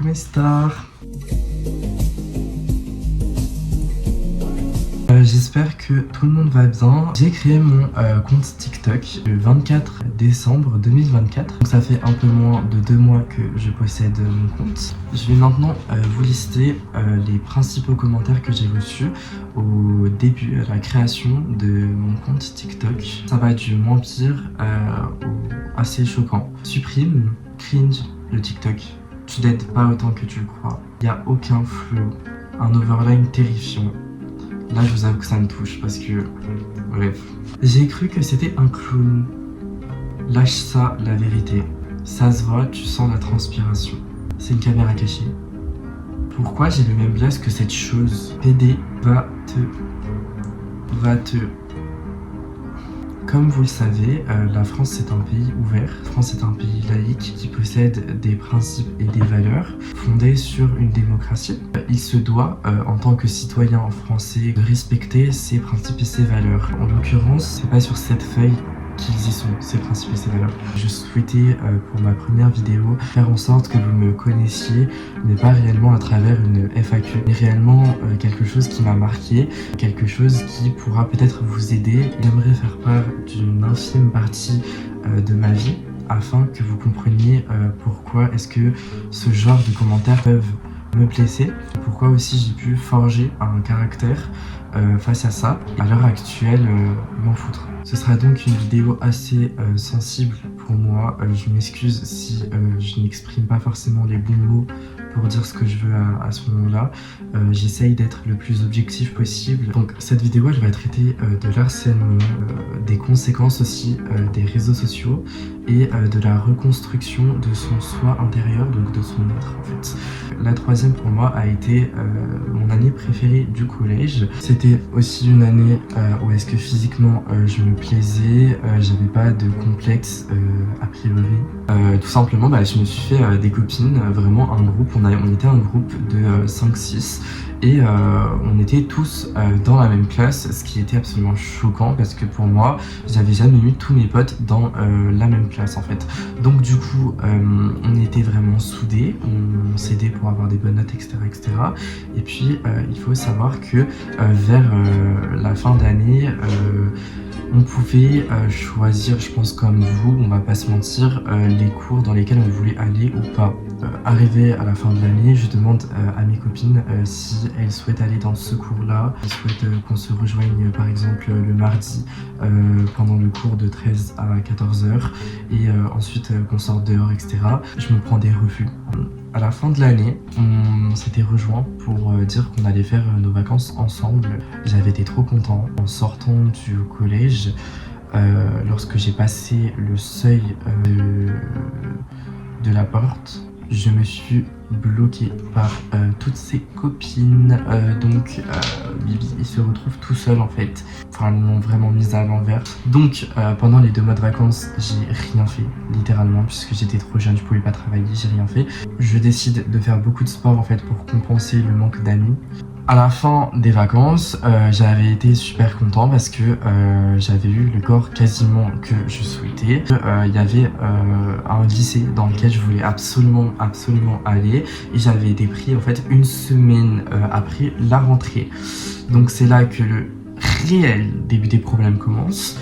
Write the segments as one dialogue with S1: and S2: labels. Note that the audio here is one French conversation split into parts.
S1: come sta? J'espère que tout le monde va bien. J'ai créé mon compte TikTok le 24 décembre 2024. Donc ça fait un peu moins de 2 mois que je possède mon compte. Je vais maintenant vous lister les principaux commentaires que j'ai reçus au début, à la création de mon compte TikTok. Ça va du moins pire au assez choquant. Supprime, cringe le TikTok. Tu l'aides pas autant que tu le crois. Il n'y a aucun flow, un overline terrifiant. Là, je vous avoue que ça me touche parce que... Bref. J'ai cru que c'était un clown. Lâche ça, la vérité. Ça se voit, tu sens la transpiration. C'est une caméra cachée. Pourquoi j'ai le même blaze que cette chose? PD, va te... Comme vous le savez, la France c'est un pays ouvert. La France est un pays laïque qui possède des principes et des valeurs fondés sur une démocratie. Il se doit, en tant que citoyen français, de respecter ces principes et ces valeurs. En l'occurrence, c'est pas sur cette feuille qu'ils y sont, ces principes et ces valeurs. Je souhaitais, pour ma première vidéo, faire en sorte que vous me connaissiez, mais pas réellement à travers une FAQ, mais réellement quelque chose qui m'a marqué, quelque chose qui pourra peut-être vous aider. J'aimerais faire part d'une infime partie de ma vie, afin que vous compreniez pourquoi est-ce que ce genre de commentaires peuvent me blesser, pourquoi aussi j'ai pu forger un caractère face à ça. À l'heure actuelle, m'en foutre. Ce sera donc une vidéo assez sensible pour moi. Je m'excuse si je n'exprime pas forcément les bons mots pour dire ce que je veux à ce moment-là. J'essaye d'être le plus objectif possible. Donc cette vidéo, elle va traiter de l'harcèlement, des conséquences aussi des réseaux sociaux et de la reconstruction de son soi intérieur, donc de son être en fait. La troisième pour moi a été mon année préférée du collège. C'était aussi une année où est-ce que physiquement je me plaisais, j'avais pas de complexe a priori. Tout simplement, je me suis fait des copines, vraiment un groupe, on était un groupe de 5-6 et on était tous dans la même classe, ce qui était absolument choquant parce que pour moi, j'avais jamais eu tous mes potes dans la même classe en fait. Donc du coup, on était vraiment soudés, on s'aidait pour avoir des bonnes notes, etc. etc. Et puis, il faut savoir que vers la fin d'année, on pouvait choisir, je pense comme vous, on va pas se mentir, les cours dans lesquels on voulait aller ou pas. Arrivé à la fin de l'année, je demande à mes copines si elles souhaitent aller dans ce cours-là, elles souhaitent qu'on se rejoigne par exemple le mardi pendant le cours de 13 à 14h et ensuite qu'on sorte dehors, etc. Je me prends des refus. À la fin de l'année, on s'était rejoints pour dire qu'on allait faire nos vacances ensemble. J'avais été trop content. En sortant du collège, lorsque j'ai passé le seuil de la porte, je me suis bloqué par toutes ses copines. Donc Bibi il se retrouve tout seul en fait. Enfin, ils m'ont vraiment mise à l'envers. Donc pendant les 2 mois de vacances, j'ai rien fait littéralement puisque j'étais trop jeune, je pouvais pas travailler, j'ai rien fait. Je décide de faire beaucoup de sport en fait pour compenser le manque d'amis. À la fin des vacances, j'avais été super content parce que j'avais eu le corps quasiment que je souhaitais. Il y avait un lycée dans lequel je voulais absolument aller et j'avais été pris en fait une semaine après la rentrée. Donc c'est là que le réel début des problèmes commence.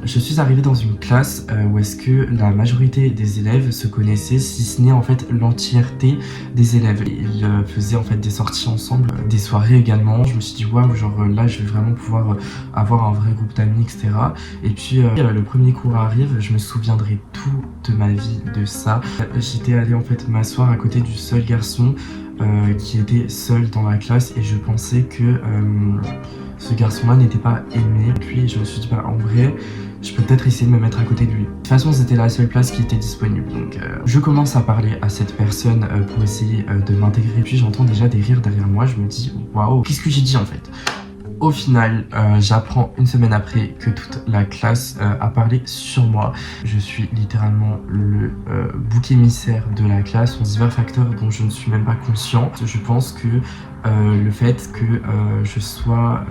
S1: Je suis arrivé dans une classe où est-ce que la majorité des élèves se connaissaient, si ce n'est en fait l'entièreté des élèves. Ils faisaient en fait des sorties ensemble, des soirées également. Je me suis dit waouh, genre là je vais vraiment pouvoir avoir un vrai groupe d'amis, etc. Et puis le premier cours arrive, je me souviendrai toute ma vie de ça. J'étais allé en fait m'asseoir à côté du seul garçon qui était seul dans la classe et je pensais que ce garçon-là n'était pas aimé. Puis je me suis dit en vrai, je peux peut-être essayer de me mettre à côté de lui. De toute façon, c'était la seule place qui était disponible. Donc je commence à parler à cette personne pour essayer de m'intégrer. Puis j'entends déjà des rires derrière moi. Je me dis waouh, qu'est-ce que j'ai dit en fait? Au final, j'apprends une semaine après que toute la classe a parlé sur moi. Je suis littéralement le bouc émissaire de la classe, on se divers facteurs dont je ne suis même pas conscient. Je pense que le fait que je sois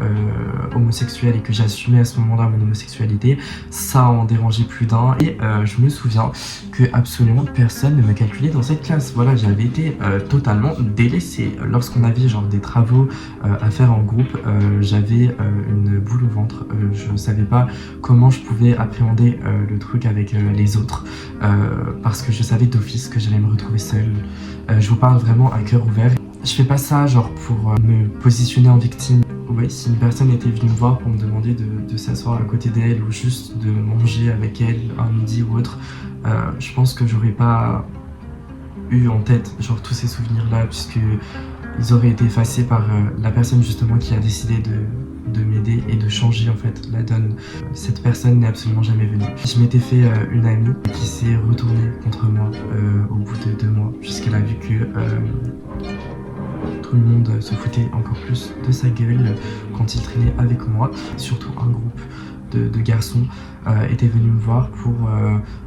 S1: homosexuel et que j'assumais à ce moment-là mon homosexualité, ça en dérangeait plus d'un. Et je me souviens que absolument personne ne me calculait dans cette classe. Voilà, j'avais été totalement délaissée. Lorsqu'on avait genre des travaux à faire en groupe, j'avais une boule au ventre. Je savais pas comment je pouvais appréhender le truc avec les autres parce que je savais d'office que j'allais me retrouver seule. Je vous parle vraiment à cœur ouvert. Je fais pas ça genre pour me positionner en victime. Ouais, si une personne était venue me voir pour me demander de s'asseoir à côté d'elle ou juste de manger avec elle un midi ou autre, je pense que j'aurais pas eu en tête genre tous ces souvenirs là, puisque ils auraient été effacés par la personne justement qui a décidé de m'aider et de changer en fait la donne. Cette personne n'est absolument jamais venue. Je m'étais fait une amie qui s'est retournée contre moi au bout de 2 mois, puisqu'elle a vu que tout le monde se foutait encore plus de sa gueule quand il traînait avec moi. Surtout un groupe de garçons était venu me voir pour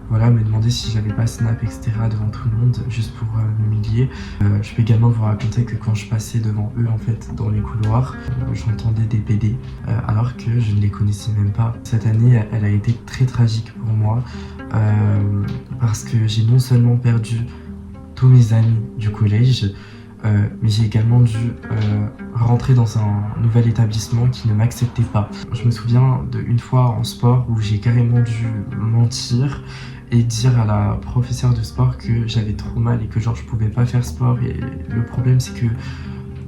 S1: voilà, me demander si j'avais pas snap, etc. devant tout le monde, juste pour m'humilier. Je peux également vous raconter que quand je passais devant eux, en fait, dans les couloirs, j'entendais des PD, alors que je ne les connaissais même pas. Cette année, elle a été très tragique pour moi, parce que j'ai non seulement perdu tous mes amis du collège, mais j'ai également dû rentrer dans un nouvel établissement qui ne m'acceptait pas. Je me souviens d'une fois en sport où j'ai carrément dû mentir et dire à la professeure de sport que j'avais trop mal et que genre je pouvais pas faire sport. Et le problème c'est que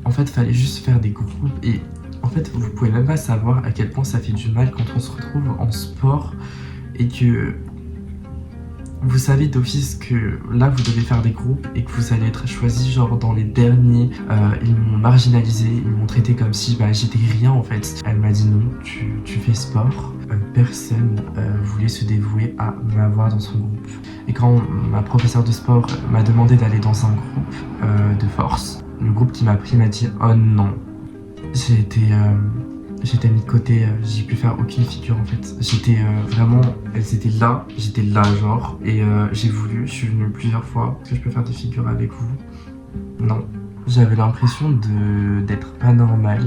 S1: en fait fallait juste faire des groupes et en fait vous pouvez même pas savoir à quel point ça fait du mal quand on se retrouve en sport et que vous savez d'office que là vous devez faire des groupes et que vous allez être choisi genre dans les derniers. Ils m'ont marginalisé, ils m'ont traité comme si j'étais rien en fait. Elle m'a dit non, tu fais sport. Personne voulait se dévouer à m'avoir dans son groupe. Et quand ma professeure de sport m'a demandé d'aller dans un groupe de force, le groupe qui m'a pris m'a dit oh non. J'étais mis de côté, j'ai pu faire aucune figure en fait. J'étais vraiment, elles étaient là, j'étais là genre, et j'ai voulu, je suis venue plusieurs fois. Est-ce que je peux faire des figures avec vous? Non. J'avais l'impression d'être pas normal,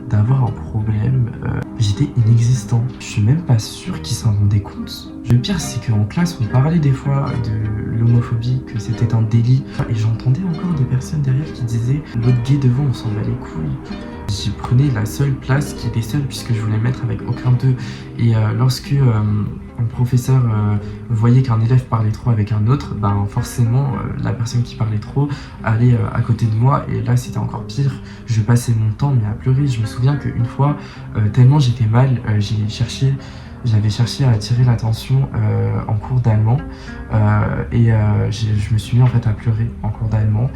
S1: d'avoir un problème. J'étais inexistant. Je suis même pas sûr qu'ils s'en rendaient compte. Le pire c'est qu'en classe on parlait des fois de l'homophobie, que c'était un délit. Et j'entendais encore des personnes derrière qui disaient l'autre gay devant on s'en bat les couilles. J'y prenais la seule place qui était seule puisque je voulais mettre avec aucun d'eux. Et lorsque un professeur voyait qu'un élève parlait trop avec un autre, forcément la personne qui parlait trop allait à côté de moi et là c'était encore pire. Je passais mon temps mais à pleurer. Je me souviens qu'une fois, tellement j'étais mal, j'avais cherché à attirer l'attention en cours d'allemand et je me suis mis en fait à pleurer en cours d'allemand.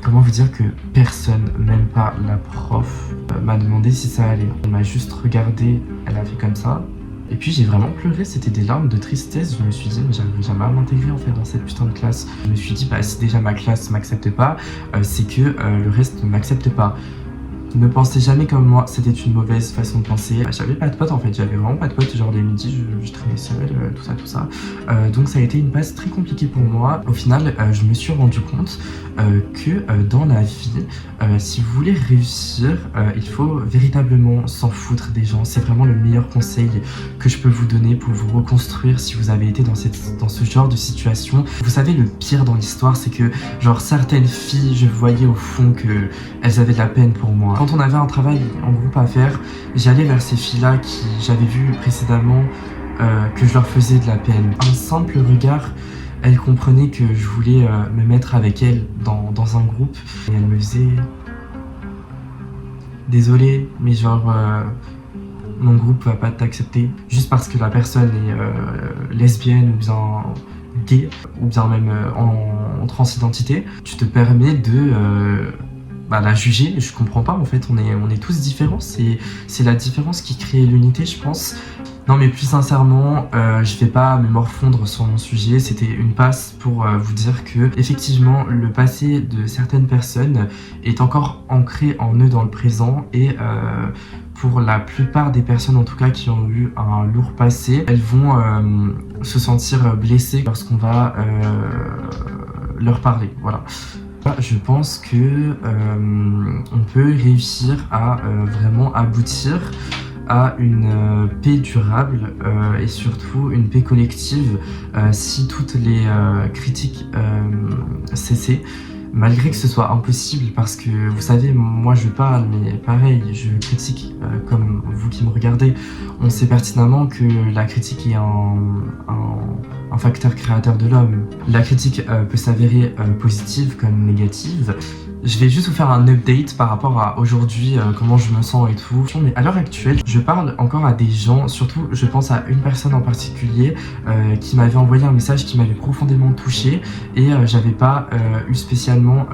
S1: Comment vous dire que personne, même pas la prof, m'a demandé si ça allait. Elle m'a juste regardé, elle a fait comme ça. Et puis j'ai vraiment pleuré, c'était des larmes de tristesse. Je me suis dit mais j'arriverai jamais à m'intégrer en fait dans cette putain de classe. Je me suis dit si déjà ma classe m'accepte pas, c'est que le reste ne m'accepte pas. Ne pensez jamais comme moi, c'était une mauvaise façon de penser. J'avais pas de potes en fait, j'avais vraiment pas de potes, genre les midis je traînais seul, tout ça. Donc ça a été une passe très compliquée pour moi. Au final, je me suis rendu compte que dans la vie, si vous voulez réussir, il faut véritablement s'en foutre des gens. C'est vraiment le meilleur conseil que je peux vous donner pour vous reconstruire si vous avez été dans ce genre de situation. Vous savez, le pire dans l'histoire, c'est que genre certaines filles, je voyais au fond que elles avaient de la peine pour moi. Quand on avait un travail en groupe à faire, j'allais vers ces filles-là qui j'avais vu précédemment que je leur faisais de la peine. Un simple regard, elles comprenaient que je voulais me mettre avec elles dans un groupe. Et elles me faisaient... Désolé, mais genre... mon groupe va pas t'accepter juste parce que la personne est lesbienne ou bien gay ou bien même en transidentité. Tu te permets de... la juger, je comprends pas en fait, on est tous différents, c'est la différence qui crée l'unité je pense. Non mais plus sincèrement, je vais pas me morfondre sur mon sujet, c'était une passe pour vous dire que effectivement le passé de certaines personnes est encore ancré en eux dans le présent et pour la plupart des personnes en tout cas qui ont eu un lourd passé, elles vont se sentir blessées lorsqu'on va leur parler, voilà. Je pense que on peut réussir à vraiment aboutir à une paix durable et surtout une paix collective si toutes les critiques cessaient. Malgré que ce soit impossible, parce que vous savez, moi je parle, mais pareil, je critique comme vous qui me regardez. On sait pertinemment que la critique est un facteur créateur de l'homme. La critique peut s'avérer positive comme négative. Je vais juste vous faire un update par rapport à aujourd'hui, comment je me sens et tout. Mais à l'heure actuelle, je parle encore à des gens, surtout je pense à une personne en particulier qui m'avait envoyé un message qui m'avait profondément touché et j'avais pas eu spécialement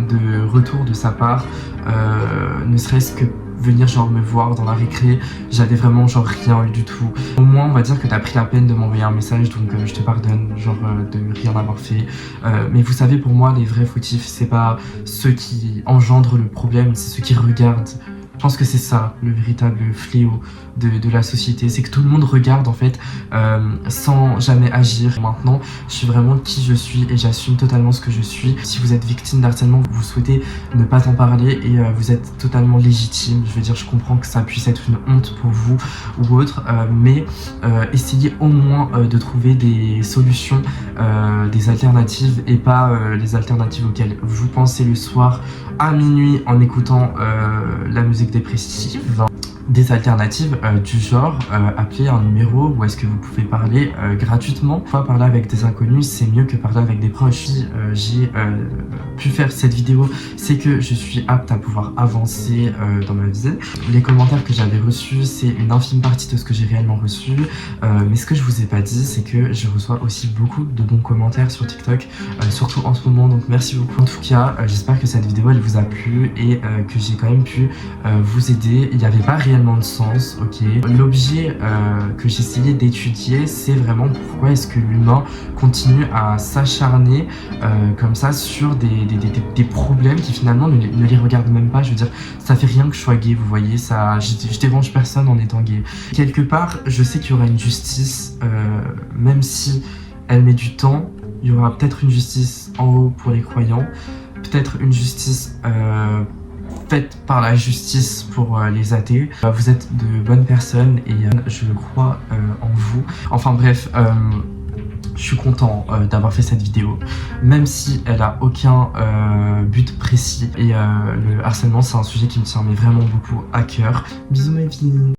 S1: de retour de sa part, ne serait-ce que venir genre me voir dans la récré, j'avais vraiment genre rien eu du tout. Au moins on va dire que t'as pris la peine de m'envoyer un message, donc je te pardonne genre de rien avoir fait. Mais vous savez, pour moi les vrais fautifs c'est pas ceux qui engendrent le problème, c'est ceux qui regardent. Je pense que c'est ça le véritable fléau de la société, c'est que tout le monde regarde en fait sans jamais agir. Maintenant je suis vraiment qui je suis et j'assume totalement ce que je suis. Si vous êtes victime d'harcèlement, vous souhaitez ne pas en parler et vous êtes totalement légitime. Je veux dire, je comprends que ça puisse être une honte pour vous ou autre, mais essayez au moins de trouver des solutions, des alternatives et pas les alternatives auxquelles vous pensez le soir à minuit en écoutant la musique dépressive. Des alternatives du genre appeler un numéro où est-ce que vous pouvez parler gratuitement. Parfois parler avec des inconnus c'est mieux que parler avec des proches. Si j'ai pu faire cette vidéo, c'est que je suis apte à pouvoir avancer dans ma vie. Les commentaires que j'avais reçus, c'est une infime partie de ce que j'ai réellement reçu, mais ce que je vous ai pas dit, c'est que je reçois aussi beaucoup de bons commentaires sur TikTok, surtout en ce moment, donc merci beaucoup. En tout cas, j'espère que cette vidéo elle vous a plu et que j'ai quand même pu vous aider. Il n'y avait pas réellement de sens, ok. L'objet que j'essayais d'étudier, c'est vraiment pourquoi est-ce que l'humain continue à s'acharner comme ça sur des problèmes qui finalement ne les regardent même pas. Je veux dire, ça fait rien que je sois gay, vous voyez, ça, je dérange personne en étant gay. Quelque part, je sais qu'il y aura une justice, même si elle met du temps. Il y aura peut-être une justice en haut pour les croyants, peut-être une justice faite par la justice pour les athées. Vous êtes de bonnes personnes et je crois en vous. Enfin bref, je suis content d'avoir fait cette vidéo, même si elle a aucun but précis. Et le harcèlement c'est un sujet qui me tient mais vraiment beaucoup à cœur. Bisous mes filles.